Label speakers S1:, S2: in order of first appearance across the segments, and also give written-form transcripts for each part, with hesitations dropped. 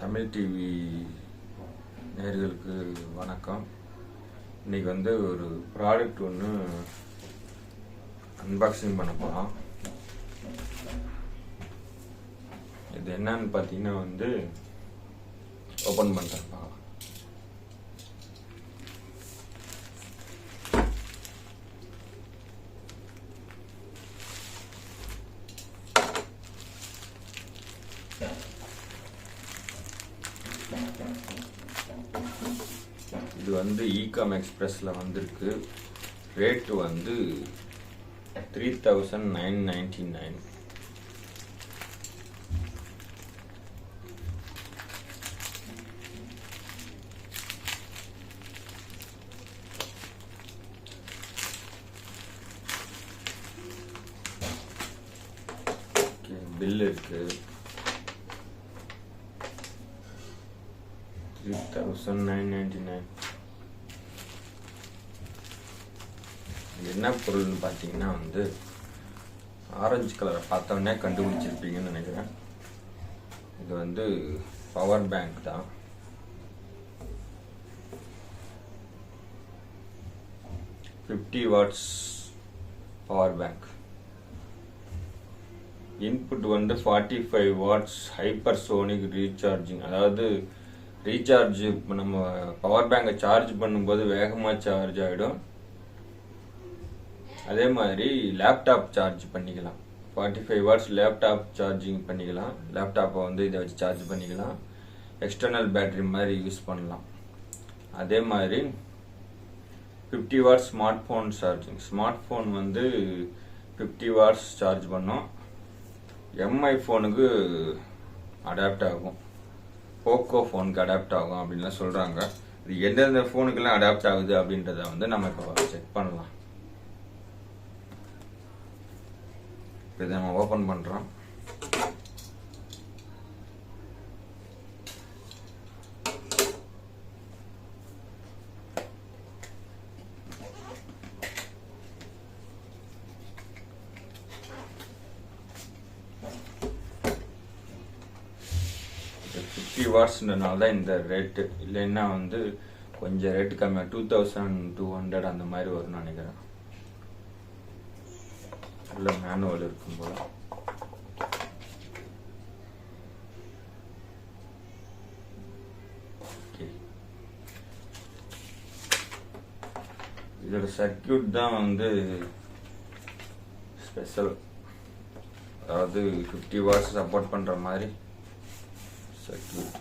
S1: Tamil TV நேயர்களுக்கு வணக்கம். இன்னைக்கு வந்து ஒரு ப்ராடக்ட் ஒன்று அன்பாக்சிங் பண்ண போகிறோம். இது என்னன்னு பார்த்தீங்கன்னா வந்து ஓப்பன் பண்ணுறேன். இது வந்து ஈகாம் எக்ஸ்பிரஸ்ல வந்திருக்கு. ரேட்டு வந்து 3999. பில் இருக்கு. 3999. என்ன பொருள்னு பார்த்தீங்கன்னா வந்து ஆரஞ்சு கலரை பார்த்தோன்னே கண்டுபிடிச்சிருப்பீங்கன்னு நினைக்கிறேன். இது வந்து பவர் பேங்க் தான். $50 பவர் பேங்க். இன்புட் வந்து 45 வாட்ஸ் ஹைப்பர்சோனிக் ரீசார்ஜிங். அதாவது ரீசார்ஜ் நம்ம பவர் பேங்கை சார்ஜ் பண்ணும்போது வேகமாக சார்ஜ் ஆகிடும். அதே மாதிரி லேப்டாப் சார்ஜ் பண்ணிக்கலாம். 45 வாட்ஸ் லேப்டாப் சார்ஜிங் பண்ணிக்கலாம். லேப்டாப்பை வந்து இதை வச்சு சார்ஜ் பண்ணிக்கலாம். எக்ஸ்டர்னல் பேட்டரி மாதிரி யூஸ் பண்ணலாம். அதே மாதிரி 50 watts smart phone charging. Smart phone வந்து 50 வாட்ஸ் சார்ஜ் பண்ணோம். எம்ஐ ஃபோனுக்கு அடாப்ட் ஆகும், போக்கோ ஃபோனுக்கு அடாப்ட் ஆகும் அப்படின்லாம் சொல்கிறாங்க. இது எந்தெந்த ஃபோனுக்கெல்லாம் அடாப்ட் ஆகுது அப்படின்றத வந்து நம்ம இப்போ செக் பண்ணலாம். இதை நம்ம ஓப்பன் பண்ணுறோம். வாட்ஸ்ன்றனால தான் இந்த ரேட்டு. இல்லைன்னா வந்து கொஞ்சம் ரேட்டு கம்மியாக 2200 அந்த மாதிரி வரும்னு நினைக்கிறேன். உள்ள மேனுவல் இருக்கும் போல. இதோட சர்க்கியூட் தான் வந்து ஸ்பெஷல். அதாவது 50 வாட்ஸ் சப்போர்ட் பண்ற மாதிரி சர்க்கியூட்.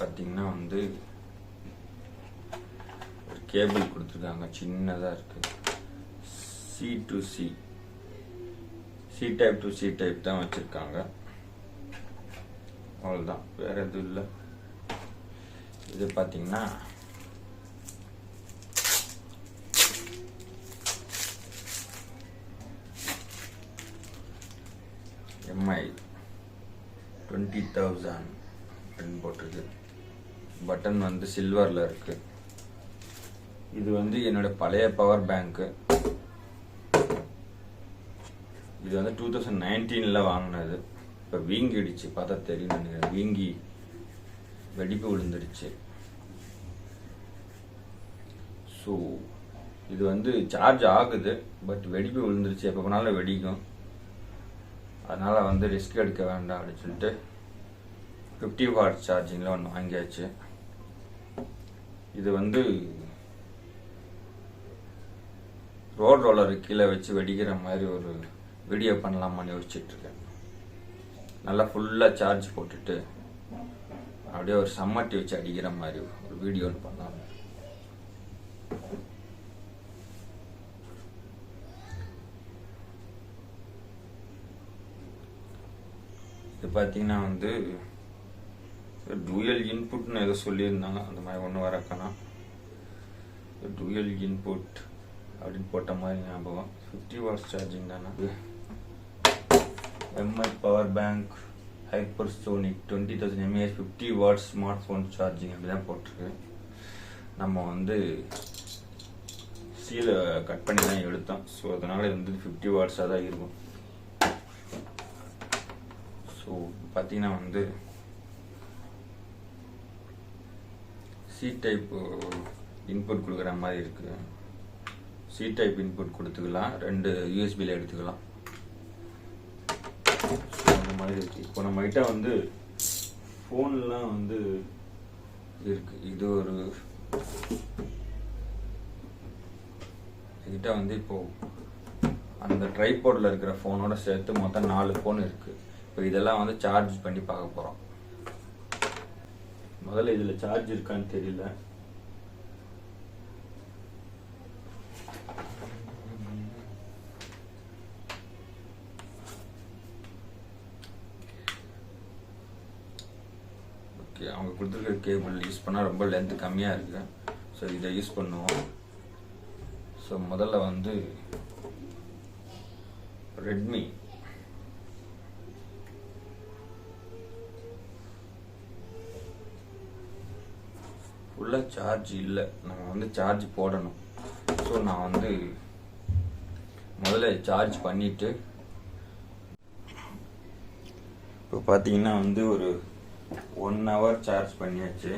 S1: பார்த்தீங்கன்னா வந்து ஒரு கேபிள் கொடுத்துருக்காங்க, சின்னதாக இருக்கு. C to C, C type to C type தான் வச்சிருக்காங்க. அவ்வளோதான், வேற எதுவும் இல்லை. இது பார்த்தீங்கன்னா எம்ஐ 20,000 அப்படின்னு போட்டிருக்கு. பட்டன் வந்து சில்வரில் இருக்கு. இது வந்து என்னோட பழைய பவர் பேங்க்கு. இது வந்து 2019 வாங்கினது. இப்போ வீங்கிடுச்சு, பார்த்தா தெரியும் நினைக்கிறேன். வீங்கி வெடிப்பு விழுந்துடுச்சு. ஸோ இது வந்து சார்ஜ் ஆகுது, பட் வெடிப்பு விழுந்துருச்சு. எப்போ போனாலும் வெடிக்கும். அதனால் வந்து ரிஸ்க் எடுக்க வேண்டாம் அப்படின்னு சொல்லிட்டு 50 வாட் சார்ஜிங்கில் ஒன்று வாங்கியாச்சு. இது வந்து ரோட் ரோலர் கீழே வச்சு வெடிக்கிற மாதிரி ஒரு வீடியோ பண்ணலாமான்னு யோசிச்சுட்டு இருக்கேன். நல்லா ஃபுல்லாக சார்ஜ் போட்டுட்டு அப்படியே ஒரு சம்மட்டி வச்சு அடிக்கிற மாதிரி ஒரு வீடியோ ஒன்று பண்ணலாம். இது பார்த்தீங்கன்னா வந்து டூயல் இன்புட்னு ஏதோ சொல்லியிருந்தாங்க. அந்த மாதிரி ஒன்று வரக்கானா டூயல் இன்புட் அப்படின்னு போட்ட மாதிரி ஞாபகம். 50 வாட்ஸ் சார்ஜிங் தானே. Mi power bank hypersonic 20,000 mAh 50 watts smart phone charging அப்படிதான் போட்டிருக்கு. நம்ம வந்து சீலை கட் பண்ணி தான் எடுத்தோம். ஸோ அதனால இது வந்து 50 வாட்ஸாக தான் இருக்கும். ஸோ பார்த்தீங்கன்னா வந்து சி டைப் இன்புட் கொடுக்குற மாதிரி இருக்குது. சி டைப் இன்புட் கொடுத்துக்கலாம், 2 யூஎஸ்பியில் எடுத்துக்கலாம். அந்த மாதிரி இருக்குது. இப்போ நம்மகிட்ட வந்து ஃபோன்லாம் வந்து இருக்குது. இது ஒரு என்கிட்ட வந்து இப்போது அந்த ட்ரைபோர்டில் இருக்கிற ஃபோனோட சேர்த்து மொத்தம் 4 ஃபோன் இருக்குது. இப்போ இதெல்லாம் வந்து சார்ஜ் பண்ணி பார்க்க போகிறோம். முதல்ல இதில் சார்ஜ் இருக்கான்னு தெரியல. ஓகே, அவங்க கொடுத்துருக்க கேபிள் யூஸ் பண்ணால் ரொம்ப லென்த் கம்மியாக இருக்குது. ஸோ இதை யூஸ் பண்ணுவோம். ஸோ முதல்ல வந்து ரெட்மி ஃபுல்லாக சார்ஜ் இல்லை, நம்ம வந்து சார்ஜ் போடணும். ஸோ நான் வந்து முதல்ல சார்ஜ் பண்ணிவிட்டு, இப்போ பார்த்தீங்கன்னா வந்து ஒரு 1 hour சார்ஜ் பண்ணியாச்சு.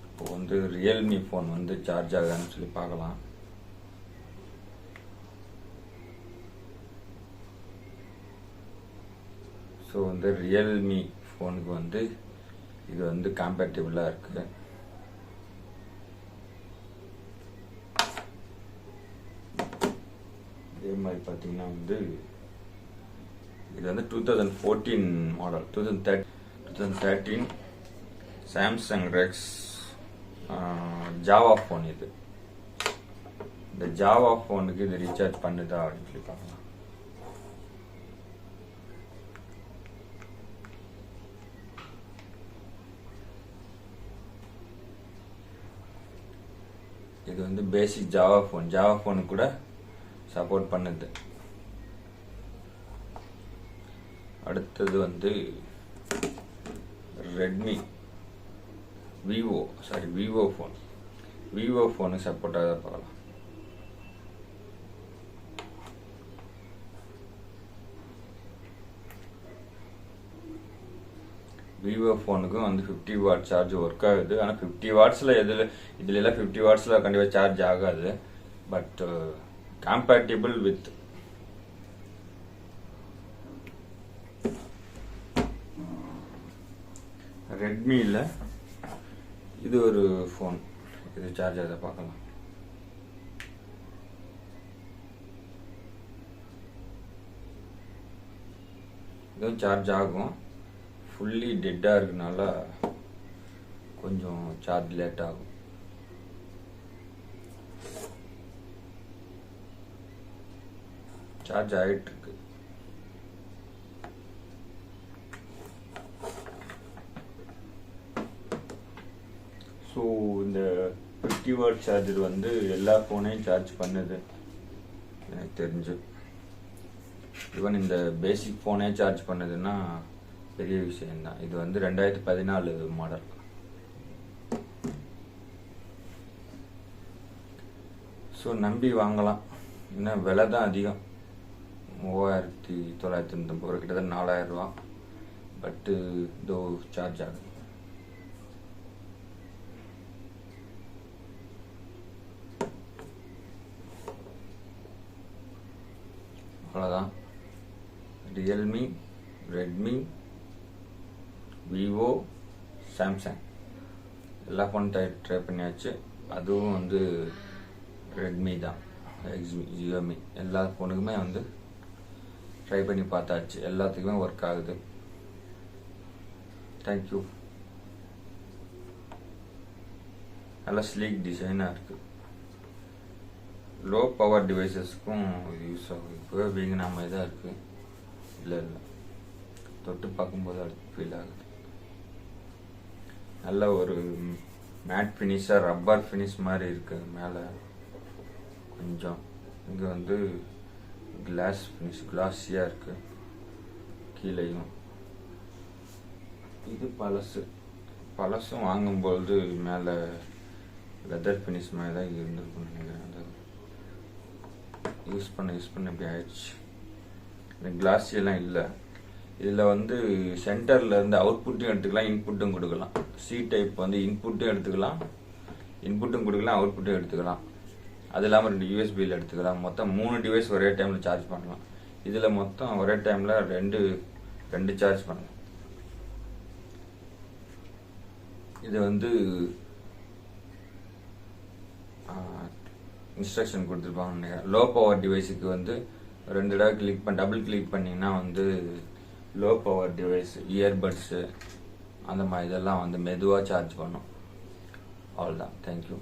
S1: இப்போ வந்து ரியல்மி ஃபோன் வந்து சார்ஜ் ஆகுதான்னு சொல்லி பார்க்கலாம். ஸோ வந்து ரியல்மி ஃபோனுக்கு வந்து இது வந்து கம்பேட்டிபிளாக இருக்குது. இதே மாதிரி பார்த்தீங்கன்னா வந்து இது வந்து 2014 model, 2013 Samsung Rex Java phone. இது இந்த ஜாவா ஃபோனுக்கு இது ரீசார்ஜ் பண்ணுதா அப்படின்னு சொல்லி பார்க்கலாம். இது வந்து பேசிக் ஜாவா ஃபோனுக்கு கூட சப்போர்ட் பண்ணுது. அடுத்தது வந்து ரெட்மி விவோ ஃபோனுக்கு சப்போர்ட் ஆகுதா பார்க்கலாம். விவோ ஃபோனுக்கும் வந்து 50 வாட் சார்ஜ் ஒர்க் ஆகுது. ஆனால் 50 வாட்ஸில் இதுலலாம் 50 வாட்ஸில் கண்டிப்பாக சார்ஜ் ஆகாது. பட் கம்பேட்டிபிள் வித் ரெட்மியில் இது ஒரு ஃபோன், இது சார்ஜ் ஆகுதா பார்க்கலாம். இதுவும் சார்ஜ் ஆகும். ஃபுல்லி டெட்டாக இருக்கனால கொஞ்சம் சார்ஜ் லேட் ஆகும். சார்ஜ் ஆகிட்டு இருக்கு. ஸோ இந்த 50 வாட் சார்ஜர் வந்து எல்லா ஃபோனையும் சார்ஜ் பண்ணுது எனக்கு தெரிஞ்சு. ஈவன் இந்த பேசிக் ஃபோனே சார்ஜ் பண்ணுதுன்னா பெரிய விஷயம்தான். இது வந்து 2014 மாடல். ஸோ நம்பி வாங்கலாம். இன்னும் விலை தான் அதிகம், 3990 கிட்டத்தட்ட 4000 ரூபா. பட்டு இதோ சார்ஜ் ஆகுது. அவ்வளோதான். ரியல்மி, ரெட்மி, விவோ, சாம்சங் எல்லா ஃபோன் ட்ரை பண்ணியாச்சு. அதுவும் வந்து ரெட்மி தான், ஜியோமி எல்லா ஃபோனுக்குமே வந்து ட்ரை பண்ணி பார்த்தாச்சு. எல்லாத்துக்குமே ஒர்க் ஆகுது. தேங்க்யூ. நல்லா ஸ்லீக் டிசைனாக இருக்குது. லோ பவர் டிவைசஸ்க்கும் யூஸ் ஆகும். இப்போ வீங்கின மாதிரி தான் இருக்குது. இல்லை தொட்டு பார்க்கும்போது அது ஃபீல் ஆகுது. நல்ல ஒரு மேட் ஃபினிஷாக ரப்பர் ஃபினிஷ் மாதிரி இருக்குது. மேலே கொஞ்சம் இங்கே வந்து கிளாஸ் ஃபினிஷ், கிளாஸியாக இருக்குது. கீழேயும் இது பழசும் வாங்கும்பொழுது மேலே லெதர் ஃபினிஷ் மாதிரி தான் இருந்திருக்குன்னு நினைக்கிறேன். அது யூஸ் பண்ண இப்படி ஆயிடுச்சு. இந்த கிளாஸியெல்லாம் இல்லை. இதில் வந்து சென்டரில் இருந்து அவுட்புட்டும் எடுத்துக்கலாம், இன்புட்டும் கொடுக்கலாம். சி டைப் வந்து இன்புட்டும் எடுத்துக்கலாம், இன்புட்டும் கொடுக்கலாம், அவுட்புட்டும் எடுத்துக்கலாம். அது இல்லாமல் 2 யூஎஸ்பியில் எடுத்துக்கலாம். மொத்தம் 3 டிவைஸ் ஒரே டைமில் சார்ஜ் பண்ணலாம். இதில் மொத்தம் ஒரே டைமில் ரெண்டு சார்ஜ் பண்ணலாம். இது வந்து இன்ஸ்ட்ரக்ஷன் கொடுத்துருப்பாங்கன்னு நினைக்கிறேன். லோ பவர் டிவைஸுக்கு வந்து 2 தடவை டபுள் கிளிக் பண்ணிங்கன்னா வந்து லோ பவர் டிவைஸ், இயர்பட்ஸு அந்த மாதிரி இதெல்லாம் வந்து மெதுவாக சார்ஜ் பண்ணும். அவ்வளோதான். தேங்க்யூ.